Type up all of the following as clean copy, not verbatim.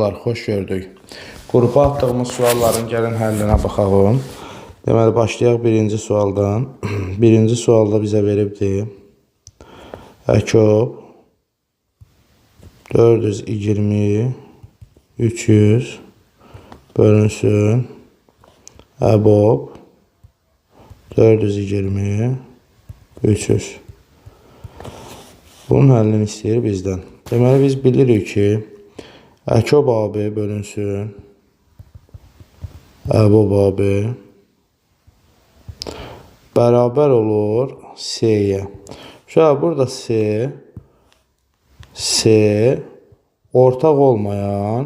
Uşaqlar, xoş gördük. Qrupa atdığımız sualların gəlin həllinə baxalım. Deməli, başlayaq birinci sualdan. Birinci sualda bizə veribdir. Əkob 420 300 bölünsün Əbob 420 300. Bunun həllini istəyir bizdən. Deməli, biz bilirik ki, Əkob AB bölünsün Əbob AB bərabər olur C-yə. Şöyle burada C ortaq olmayan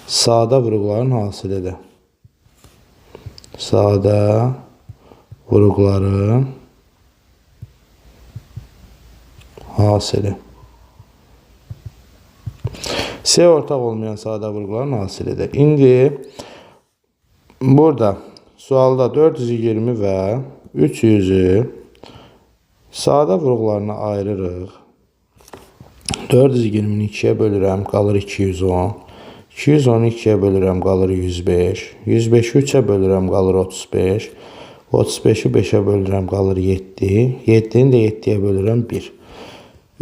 sadə vuruqların hasilidir. Sadə vuruqların hasili. C ortaq olmayan sadə vuruqların hasilidir. İndi burada sualda 420 və 300'ü sadə vuruqlarına ayırırıq. 420'ni 2'ye bölürəm, qalır 210. 210'u 2'ye bölürəm, qalır 105. 105'i 3'e bölürəm, qalır 35. 35'i 5'e bölürəm, qalır 7. 7'ni də 7'ye bölürəm 1.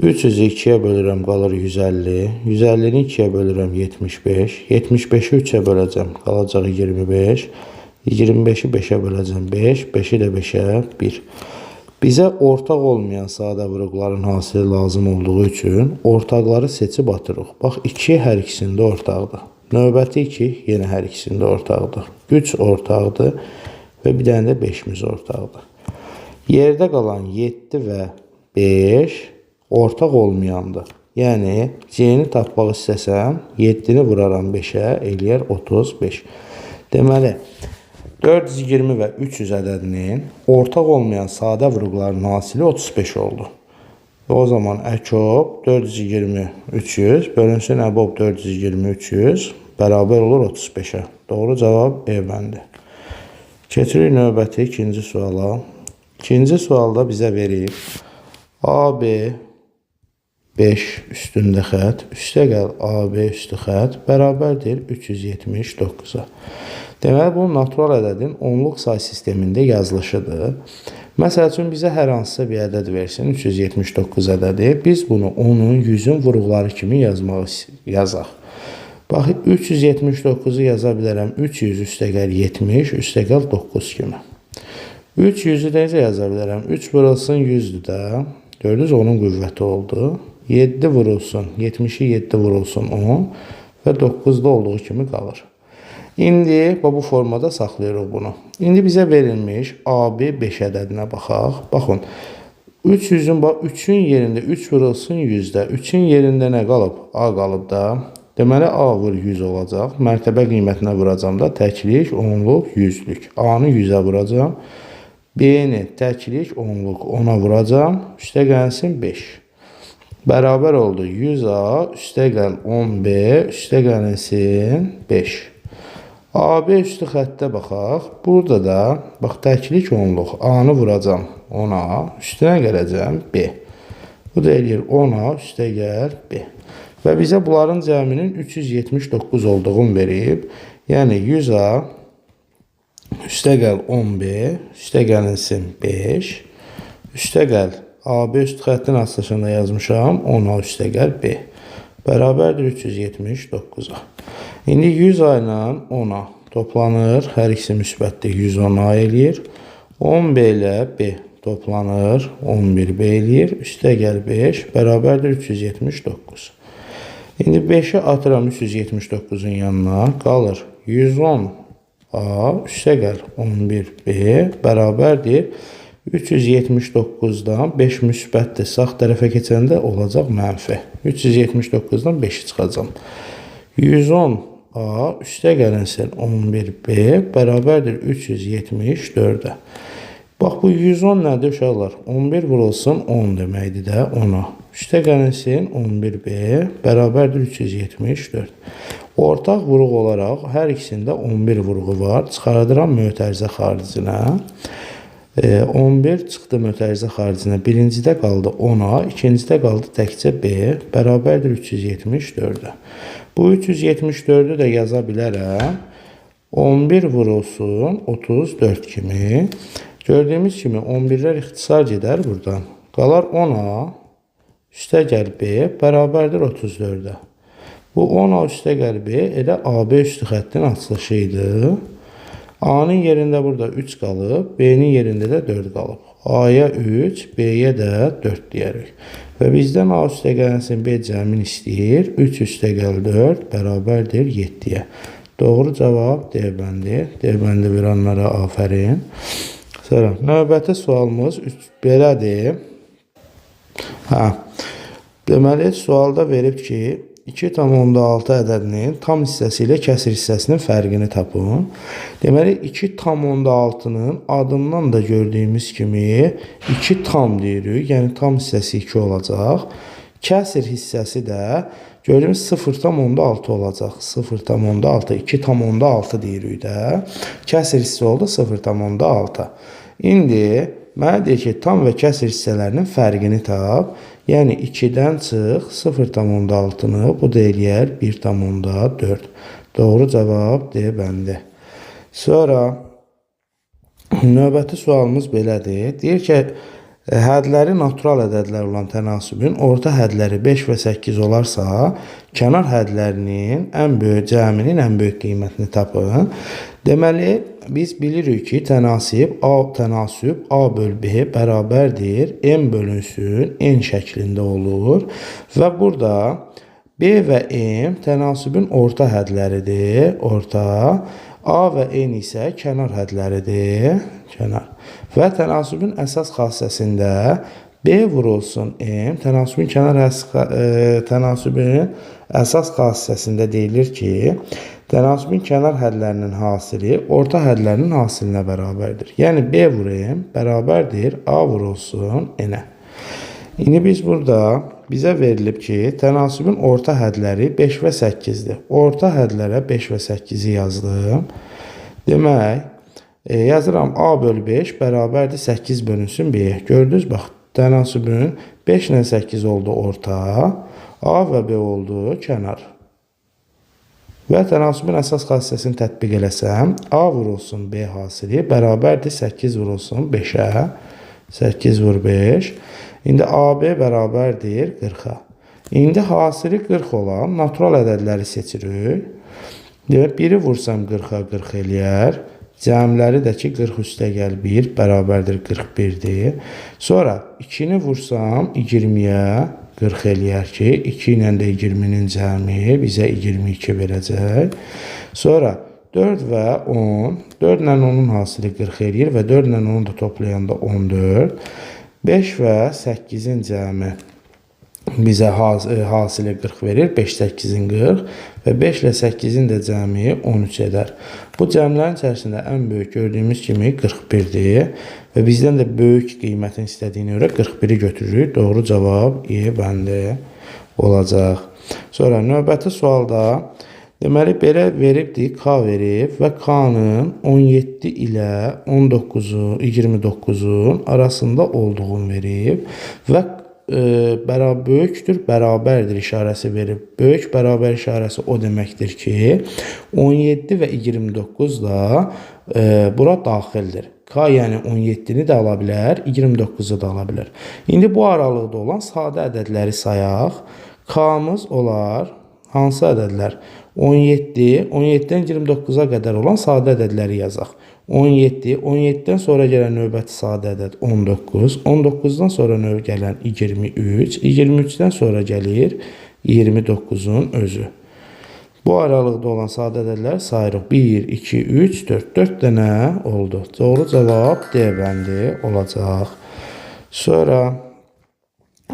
300'ü 2'ye bölürəm, qalır 150. 150'ni 2'ye bölürəm 75. 75'i 3'e böləcəm, qalacaq 25. 25'i 5'e böləcəm 5. 5'i də 5'e 1. Bizə ortaq olmayan sadə vuruqların hasili lazım olduğu üçün ortaqları seçib atırıq. Bax, 2 hər ikisində ortaqdır. Növbəti 2 yenə hər ikisində ortaqdır. 3 ortaqdır və bir dənə də 5'imiz ortaqdır. Yerdə qalan 7 və 5 ortaq olmayandır. Yəni, C-ni tapmaq istəsəm, 7'ni vuraram 5'ə, eləyər 35. Deməli, 420 və 300 ədədinin ortaq olmayan sadə vuruqların hasili 35 oldu. O zaman Əkob 420 300 bölünsün Əbob 420 300 bərabər olur 35'ə. Doğru cavab E bəndi. Keçirik növbəti ikinci suala. İkinci sualda bizə verir AB 5 üstündə xət, üstəgəl AB üstü xət bərabərdir 379'a. Deməli, bu natural ədədin onluq say sistemində yazılışıdır. Məsəl üçün, bizə hər hansısa bir ədəd versin, 379 ədədi. Biz bunu onun 100'ün vuruqları kimi yazaq. Bax, 379'u yaza bilərəm 300 üstəgəl 70 üstəgəl 9 kimi. 300'ü necə yaza bilərəm? 3 vurulsun 100'dür də. Gördünüz, onun qüvvəti oldu. 7 vurulsun, 70'i 7 vurulsun 10 və 9'da olduğu kimi qalır. İndi bu formada saxlayırıq bunu. İndi bizə verilmiş AB 5 ədədinə baxaq. Baxın, 3'ün yerində 3 vurulsun 100'də. 3'ün yerində nə qalıb? A qalıb da. Deməli, A vur 100 olacaq. Mərtəbə qiymətinə vuracam da təklik, onluq, 100'lük. A-nı 100'ə vuracam. B-ni təklik, onluq, 10'a vuracam. Üstə gəlsin 5. Bərabər oldu 100A, üstə gəl 10B, üstə gəlsin 5. AB üstü xəttə baxaq. Burada da, bax, təklik onluq. A-nı vuracam 10'a, üstünə gələcəm B. Bu da eləyir 10'a, üstə gəl B. Və bizə bunların cəminin 379 olduğunu verib. Yəni 100A, üstə gəl 10B, üstə gəlinsin 5, üstə gəl AB üstü xəttin açılışında yazmışam 10'a, üstə gəl B. Bərabərdir 379'a. İndi 100A ilə 10'a toplanır. Hər ikisi müsbətdir. 110A eləyir. 10B ilə B toplanır. 11B eləyir. Üstə gəl 5. Bərabərdir 379. İndi 5'i atıram 379'un yanına. Qalır 110A. Üstə gəl 11B. Bərabərdir 379'dan 5 müsbətdir. Sağ tərəfə keçəndə olacaq mənfi. 379'dan 5'i çıxacam. 110A üstə gəlinsin 11B bərabərdir 374'ə. Bax, bu 110 nədir uşaqlar? 11 vurulsun 10 deməkdir də 10'a. Üstə gəlinsin 11B bərabərdir 374. Ortaq vuruq olaraq hər ikisində 11 vuruğu var. Çıxardıram mötərizə xaricinə. 11 çıxdı mötərizə xaricinə. Birincidə qaldı 10-a, ikincidə qaldı təkcə B, bərabərdir 374-ə. Bu 374-ü də yaza bilərəm. 11 vurulsun 34 kimi. Gördüyümüz kimi 11'ler ixtisar gedər buradan. Qalar 10-a, üstə gəl B, bərabərdir 34-ə. Bu 10-a üstə gəl B, elə AB üstü xəttin açılışı idi. A'nın yerində burada 3 qalıb, B'nin yerində də 4 qalıb. A'ya 3, B'ye də 4 deyərik. Və bizdən A üstə gəlsin B cəmin istəyir. 3 üstə gəl 4 bərabərdir 7-yə. Doğru cavab D bəndi. D bəndi veranlara afərin. Sonra növbəti sualımız belədir. Deməli, sualda verib ki, 2,6 ədədinin tam hissəsi ilə kəsir hissəsinin fərqini tapın. Deməli, 2,6-nın adından da gördüyümüz kimi 2 tam deyirik. Yəni, tam hissəsi 2 olacaq. Kəsir hissəsi də gördüyümüz 0,6 olacaq. 0,6, 2,6 deyirik də. Kəsir hissə oldu 0,6. İndi mənə deyir ki, tam və kəsir hissələrinin fərqini tap. Yəni 2-dən çıx 0,6-nı, bu da eləyər 1,4. Doğru cavab D bəndi. Sonra növbəti sualımız belədir. Deyir ki, hədləri natural ədədlər olan tənasübün orta hədləri 5 və 8 olarsa, kənar hədlərinin ən böyük cəminin ən böyük qiymətini tapın. Deməli, biz bilirik ki, tənasüb A böl B bərabərdir. M bölünsün N şəklində olur. Və burada B və M tənasübün orta hədləridir. Orta. A və N isə kənar hədləridir. Kənar. Və tənasübün əsas xassəsində B vurulsun M, tənasübün əsas xassəsində deyilir ki, tənasübün kənar hədlərinin hasili orta hədlərinin hasilinə bərabərdir. Yəni B vur M bərabərdir A vurulsun N-ə. İndi biz burada bizə verilib ki, tənasübün orta hədləri 5 və 8-dir. Orta hədlərə 5 və 8-i yazdım. Demək, yazıram A bölü 5 bərabərdir 8 bölünsün B. Gördünüz, bax, tənasübün 5 ilə 8 oldu orta, A və B oldu kənar. Və tənasübün əsas xassəsini tətbiq eləsəm, A vurulsun B hasili bərabərdir 8 vurulsun 5-ə. 8 vur 5. İndi AB bərabərdir 40-a. İndi hasili 40 olan natural ədədləri seçirik. Demək, 1-i vursam 40-a 40 eləyər. Cəmləri də ki, 40 üstə gəl 1 bərabərdir 41-dir. Sonra 2-ni vursam 20-yə 40 eləyər ki, 2 ilə də 20-nin cəmi bizə 22 verəcək. Sonra 4 və 10, 4 ilə 10-un hasili 40 eləyir və 4 ilə 10-u da toplayanda 14. 5 və 8-in cəmi bizə hasili 40 verir, 5, 8-in 40 və 5 ilə 8-in də cəmi 13 edər. Bu cəmlərin içərisində ən böyük gördüyümüz kimi 41-dir və bizdən də böyük qiymətin istədiyinə görə 41-i götürürük. Doğru cavab E bəndi olacaq. Sonra növbəti sualda deməli belə veribdir, K verib və K-nın 17 ilə 29'un arasında olduğunu verib və böyükdür, bərabərdir işarəsi verib. Böyük bərabər işarəsi o deməkdir ki, 17 və 29 da bura daxildir. K yəni 17-ni də ala bilər, 29'u da ala bilər. İndi bu aralıqda olan sadə ədədləri sayaq. K-mız olar hansı ədədlər? 17, 17-dən 29'a qədər olan sadə ədədləri yazaq. 17, 17-dən sonra gələn növbəti sadə ədəd 19, 19-dan sonra növ gələn 23, 23-dən sonra gəlir 29'un özü. Bu aralıqda olan sadə ədədlər sayırıq. 1, 2, 3, 4, 4 dənə oldu. Doğru cavab D bəndi olacaq. Sonra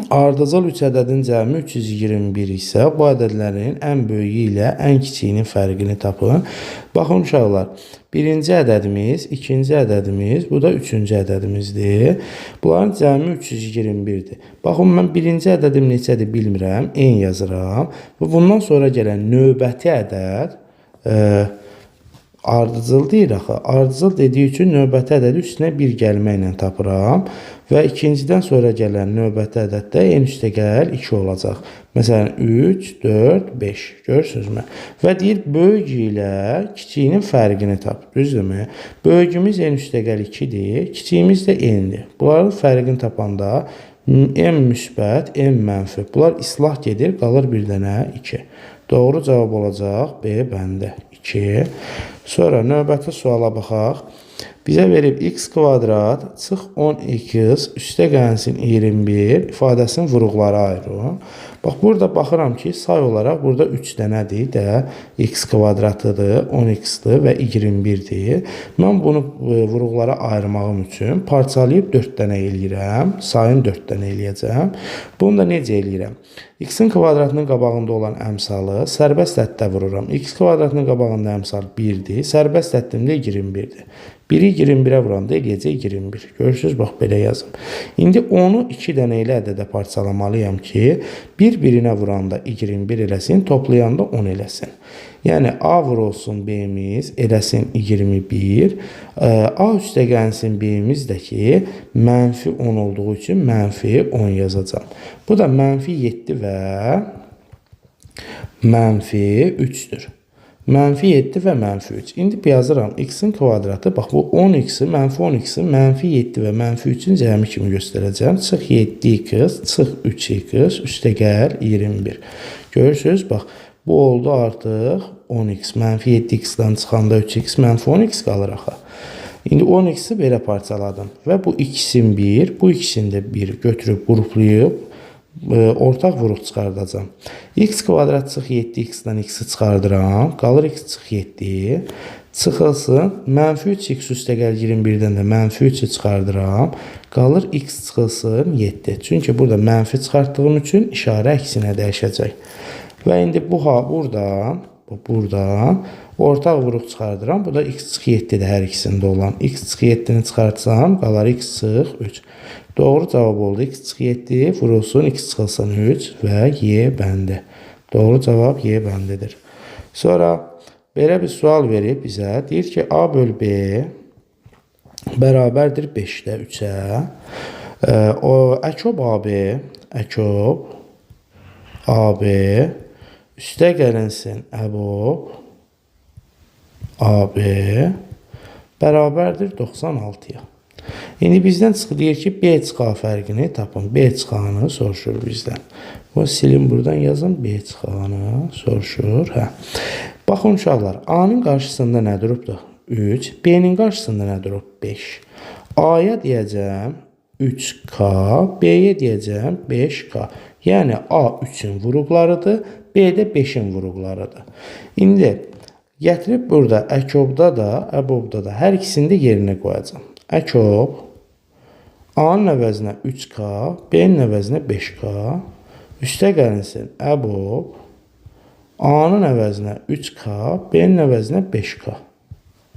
ardıcıl 3 ədədin cəmi 321 isə bu ədədlərin ən böyüyü ilə ən kiçiyinin fərqini tapın. Baxın uşaqlar, birinci ədədimiz, ikinci ədədimiz, bu da üçüncü ədədimizdir. Bunların cəmi 321'dir. Baxın, mən birinci ədədim neçədir bilmirəm, N yazıram. Və bundan sonra gələn növbəti ədəd ardıcıl deyir axı. Ardıcıl dediyi üçün növbəti ədədi üstünə 1 gəlməklə tapıram və ikincidən sonra gələn növbəti ədəddə en üstəgəl 2 olacaq. Məsələn 3, 4, 5. Görürsünüzmü? Və deyir böyük ilə kiçiyinin fərqini tap. Düzdürmü? Böyüyümüz en üstəgəl 2-dir, kiçiyimiz də n-dir. Bunların fərqini tapanda n müsbət, n mənfi. Bunlar islah gedir, qalır bir dənə 2. Doğru cavab olacaq B bəndə 2. Sonra növbəti suala baxaq. Bizə verib x kvadrat çıx 10x üstə gəlsin 21 ifadəsinin vuruqları ayrı. Bax, burada baxıram ki, say olaraq burada 3 dənədir də x kvadratıdır, 10x-dir və 21-dir. Mən bunu vuruqlara ayırmağım üçün parçalayıb 4 dənə eləyirəm. Sayın 4 dənə eləyəcəm. Bunu da necə eləyirəm? X-in kvadratının qabağında olan əmsalı sərbəst əddə vururam. X kvadratının qabağında əmsal 1-dir, sərbəst əddimdə 21-dir. 1-i 21-ə vuranda eləyəcək 21. Görürsünüz, bax, belə yazım. İndi onu 2 dənə ilə ədədə parçalamalıyam ki, bir-birinə vuranda 21 eləsin, toplayanda 10 eləsin. Yəni, A vurulsun B-miz, eləsin 21. A üstə gəlsin B-miz də ki, mənfi 10 olduğu üçün mənfi 10 yazacam. Bu da mənfi 7 və mənfi 3-dür. Mənfi 7 və mənfi 3. İndi yazıram x-in kvadratı. Bax, bu 10x-i, mənfi 10x-i, mənfi 7 və mənfi 3-ün cəmi kimi göstərəcəm. Çıx 7x, çıx 3x, üstə gəl 21. Görürsünüz, bax, bu oldu artıq 10x. Mənfi 7x-dan çıxanda 3x, mənfi 10x qalır axı. İndi 10x-i belə parçaladım. Və bu x-in 1, bu x-in də 1 götürüb, qruplayıb, ortaq vuruq çıxardacam. X kvadrat çıx 7x-dan x-i çıxardıram. Qalır x çıx 7. Çıxılsın. Mənfi 3x üstə gəl 21-dən də mənfi 3-ü çıxardıram. Qalır x çıxılsın 7. Çünki burada mənfi çıxartdığım üçün işarə əksinə dəyişəcək. Və indi burada ortaq vuruq çıxardıram. Bu da x çıx 7-dir hər ikisində olan. X çıx 7-ni çıxartsam, qalar x çıx 3. Doğru cavab oldu. X çıx 7 vurulsun, x çıxılsın 3 və Y bəndi. Doğru cavab Y bəndidir. Sonra belə bir sual verib bizə. Deyir ki, A böl B bərabərdir 5-də 3-ə. Əkob AB üstə gəlinsin əbob AB bərabərdir 96-ya. İndi bizdən deyir ki, B çıxağı fərqini tapın. B çıxağını soruşur bizdən. Bu silim buradan yazın. B çıxağını soruşur. Baxın uşaqlar, A-nın qarşısında nə durubdur? 3. B-nin qarşısında nə durub? 5. A-ya deyəcəm 3K, B-yə deyəcəm 5K. Yəni, A 3-ün vuruqlarıdır, B də 5-in vuruqlarıdır. İndi gətirib burada əkobda da, əbobda da hər ikisini də yerinə qoyacam. Əkob A-nın əvəzinə 3K, B-nin əvəzinə 5K, üstə gəlinsin əbob A-nın əvəzinə 3K, B-nin əvəzinə 5K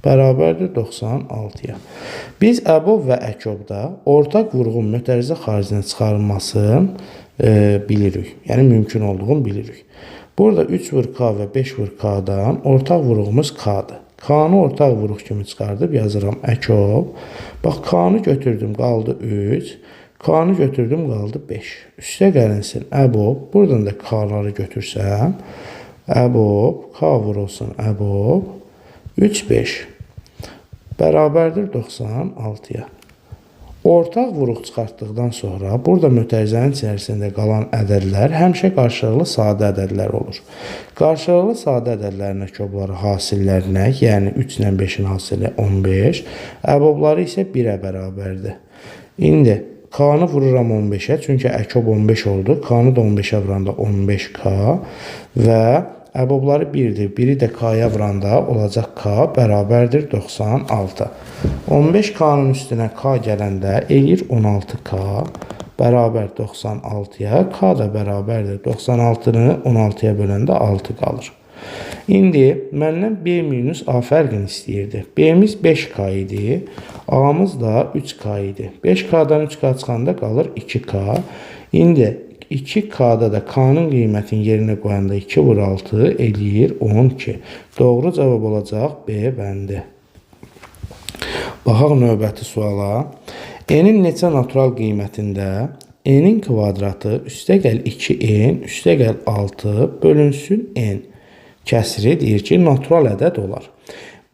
bərabərdir 96-ya. Biz əbob və əkobda ortaq vuruğun mötərizə xaricinə çıxarılmasını bilirik. Yəni, mümkün olduğunu bilirik. Burada 3 vur K və 5 vur K-dan ortaq vuruğumuz K-dır. K-nı ortaq vuruq kimi çıxardıb yazıram əkob. Bax, K-nı götürdüm, qaldı 3. K-nı götürdüm, qaldı 5. Üstə gəlinsin əbob. Buradan da K-ları götürsəm, əbob, K vurulsun əbob. 3, 5 bərabərdir 96-ya. Ortaq vuruq çıxartdıqdan sonra burada mötərizənin içərisində qalan ədədlər həmişə qarşılıqlı sadə ədədlər olur. Qarşılıqlı sadə ədədlərin əkobları hasillərinə, yəni 3 ilə 5-in hasili 15, əbobları isə 1-ə bərabərdir. İndi K-nı vururam 15-ə, çünki əkob 15 oldu. K-nı da 15-ə vuranda 15K və əbobları 1-dir. 1-i də K-ya vuranda olacaq K bərabərdir 96. 15K-nın üstünə K gələndə eləyir 16K bərabər 96-ya. K da bərabərdir 96-nı 16-ya böləndə 6 qalır. İndi məndən B minus A fərqini istəyirdi. B-miz 5K idi. A-mız da 3K idi. 5K-dan 3K çıxanda qalır 2K. İndi 2K'da da K'nın qiymətini yerinə qoyanda 2 vur 6 eləyir 12. Doğru cavab olacaq B bəndi. Baxaq növbəti suala. N'in neçə natural qiymətində n'in kvadratı üstəgəl 2n üstəgəl 6 bölünsün n kəsri deyir ki, natural ədəd olar.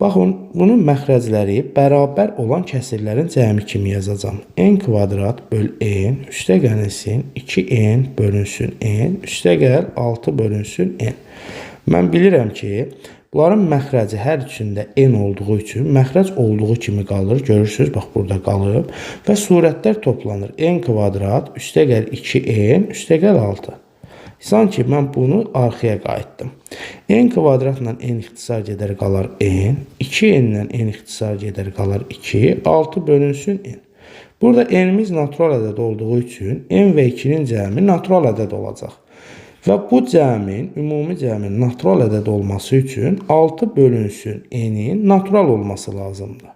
Baxın, bunun məxrəcləri bərabər olan kəsirlərin cəmi kimi yazacağım. N kvadrat böl n üstəgəlsin 2n bölünsün n üstəgəl 6 bölünsün n. Mən bilirəm ki, bunların məxrəci hər üçündə n olduğu üçün məxrəc olduğu kimi qalır. Görürsünüz, bax burada qalıb və surətlər toplanır. N kvadrat üstəgəl 2n üstəgəl 6. Sanki mən bunu arxaya qayıtdım. N kvadratla n ixtisar gedər qalar n. 2n-lə n ixtisar gedər qalar 2. 6 bölünsün n. Burada n'imiz natural ədəd olduğu üçün n və 2-nin cəmi natural ədəd olacaq. Və bu cəmin, ümumi cəmin natural ədəd olması üçün 6 bölünsün n'in natural olması lazımdır.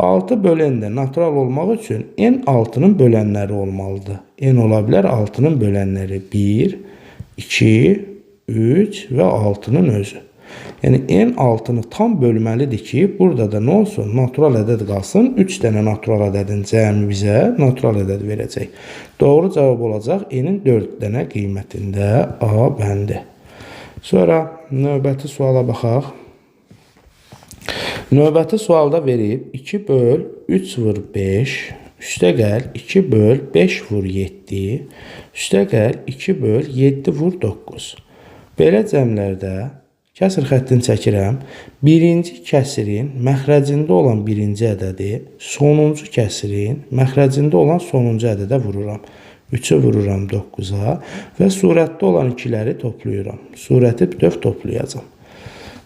6 bölən də natural olmaq üçün n 6-nın bölənləri olmalıdır. N ola bilər 6-nın bölənləri 1, 2, 3 və 6-nın özü. Yəni n 6-nı tam bölməlidir ki, burada da nə olsun? Natural ədəd qalsın. 3 dənə natural ədədin cəmi bizə natural ədəd verəcək. Doğru cavab olacaq n-in 4 dənə qiymətində A bəndi. Sonra növbəti suala baxaq. Növbəti sualda verib 2 böl 3 vur 5 üstəgəl 2 böl 5 vur 7 üstəgəl 2 böl 7 vur 9. Belə cəmlərdə kəsr xəttini çəkirəm. Birinci kəsirin məxrəcində olan birinci ədədi sonuncu kəsirin məxrəcində olan sonuncu ədədə vururam. 3-ü vururam 9-a və surətdə olan ikiləri toplayıram. Surəti bütöv toplayacam.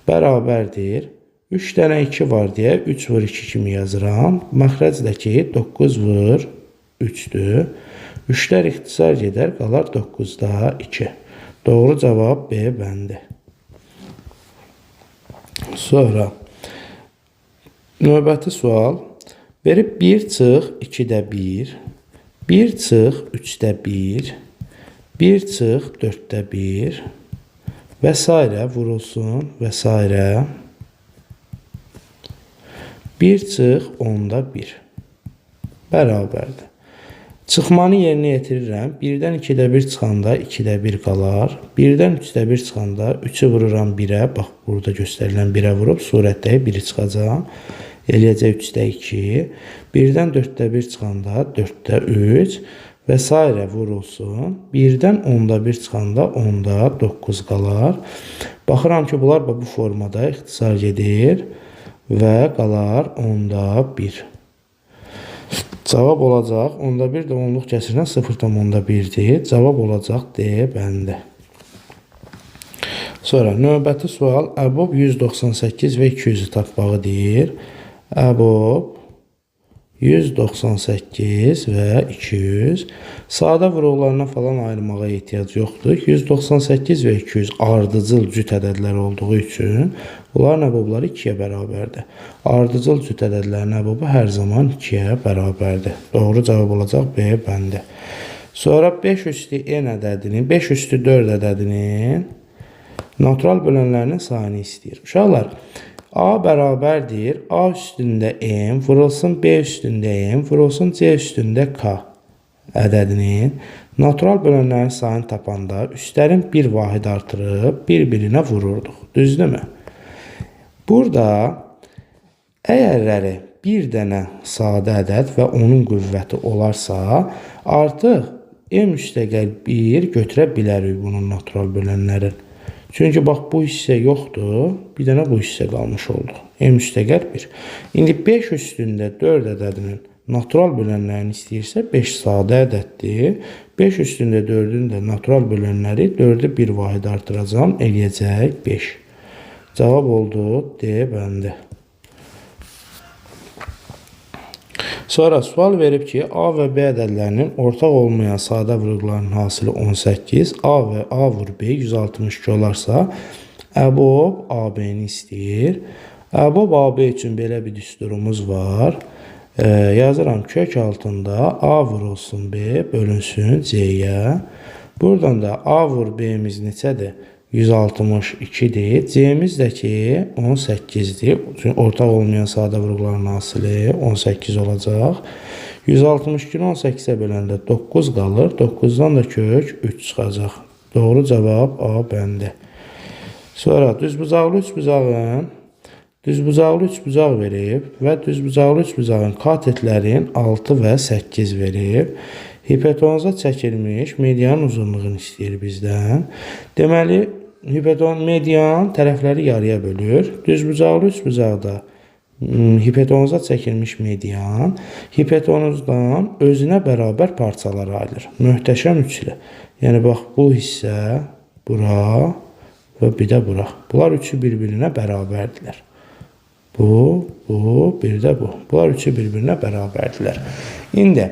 Bərabərdir. 3 dənə 2 var deyə 3 vur 2 kimi yazıram. Məxrəcdəki 9 vur 3-dür. 3-lər ixtisar gedər, qalar 9-da 2. Doğru cavab B bəndi. Sonra növbəti sual verib 1 çıx 2-də 1, 1 çıx 3-də 1, 1 çıx 4-də 1 və s. vurulsun və s. 1 çıx 10-da 1 bərabərdir. Çıxmanı yerinə yetirirəm. 1-dən 2-də 1 çıxanda 2-də 1 qalar. 1-dən 3-də 1 çıxanda 3-ü vururam 1-ə. Bax, burada göstərilən 1-ə vurub surətdə 1-i çıxacaq. Eləyəcək 3-də 2. 1-dən 4-də 1 çıxanda 4-də 3 və s. vurulsun. 1-dən 10-da 1 çıxanda 10-da 9 qalar. Baxıram ki, bunlar bu formada ixtisar gedir və qalar 10-da 1. Cavab olacaq 10-da 1 də onluq kəsirlə 0,1-dir. Cavab olacaq D bəndi. Sonra növbəti sual əbob 198 və 200-ü tapmağı deyir. Əbob 198 və 200. Sadə vuruqlarına falan ayırmağa ehtiyac yoxdur. 198 və 200 ardıcıl cüt ədədlər olduğu üçün bunların əbobları 2-yə bərabərdir. Ardıcıl cüt ədədlərin əbobu hər zaman 2-yə bərabərdir. Doğru cavab olacaq B bəndi. Sonra 5 üstü n ədədinin, 5 üstü 4 ədədinin natural bölənlərinin sayını istəyir. Uşaqlar, A bərabərdir. A üstündə m vurulsun B üstündə m vurulsun C üstündə K ədədinin natural bölənlərin sayını tapanda üstlərin bir vahid artırıb bir-birinə vururduq. Düzdürmü? Burada əgərləri bir dənə sadə ədəd və onun qüvvəti olarsa artıq m üstəgəl 1 götürə bilərik bunun natural bölənlərin. Çünki bax, bu hissə yoxdur. Bir dənə bu hissə qalmış oldu. M üstəgəl 1. İndi 5 üstündə 4 ədədinin natural bölənlərini istəyirsə 5 sadə ədəddir. 5 üstündə 4-ün də natural bölənləri 4-ü bir vahid artıracam. Eləyəcək 5. Cavab oldu D bəndi. Sonra sual verib ki, A və B ədədlərinin ortaq olmayan sadə vuruqların hasili 18, A və A vur B 162 olarsa, əbob AB-ni istəyir. Əbob AB üçün belə bir düsturumuz var. Yazıram kök altında A vurulsun B bölünsün C-yə. Buradan da A vur B'miz neçədir? 162'dir. C'miz də ki 18'dir. Çünki ortaq olmayan sadə vurğuların hasili 18 olacaq. 162'ni 18'ə böləndə 9 qalır. 9'dan da kök 3 çıxacaq. Doğru cavab A bəndi. Sonra düzbucaqlı üçbucağın düzbucaqlı üçbucaq verib və düzbucaqlı üçbucağın katetlərin 6 və 8 verib. Hipotenuza çəkilmiş medianın uzunluğunu istəyir bizdən. Deməli, median tərəfləri yarıya bölür. Düzbucaqlı üçbucaqda hipotenuza çəkilmiş median hipotenuzdan özünə bərabər parçalara ayrılır. Möhtəşəm üçlü. Yəni bax bu hissə bura və bir də bura. Bunlar üçü bir-birinə bərabərdirlər. Bu, bir də bu. Bunlar üçü bir-birinə bərabərdirlər. İndi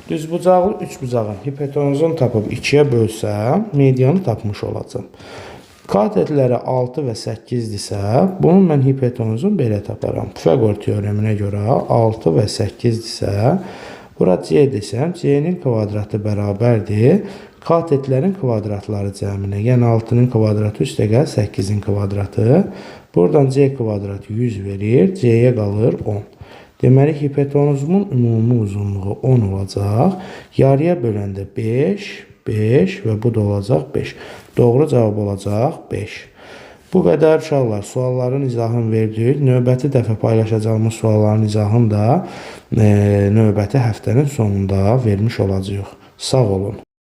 düzbucaqlı üçbucağın hipotenuzunu tapıb 2'yə bölsəm, medianı tapmış olacağım. Katetləri 6 və 8-dirsə, bunu mən hipotenuzunu belə taparam. Pifaqor teoreminə görə 6 və 8-dirsə, bura C desəm, C'nin kvadratı bərabərdir. Katetlərin kvadratları cəminə, yəni 6'nın kvadratı üstə gəl 8'in kvadratı. Buradan C kvadratı 100 verir, C'yə qalır 10. Deməli, hipotenuzumun ümumi uzunluğu 10 olacaq. Yarıya böləndə 5 və bu da olacaq 5. Doğru cavab olacaq 5. Bu qədər uşaqlar, sualların izahını verdik. Növbəti dəfə paylaşacağımız sualların izahını da növbəti həftənin sonunda vermiş olacağıq. Sağ olun.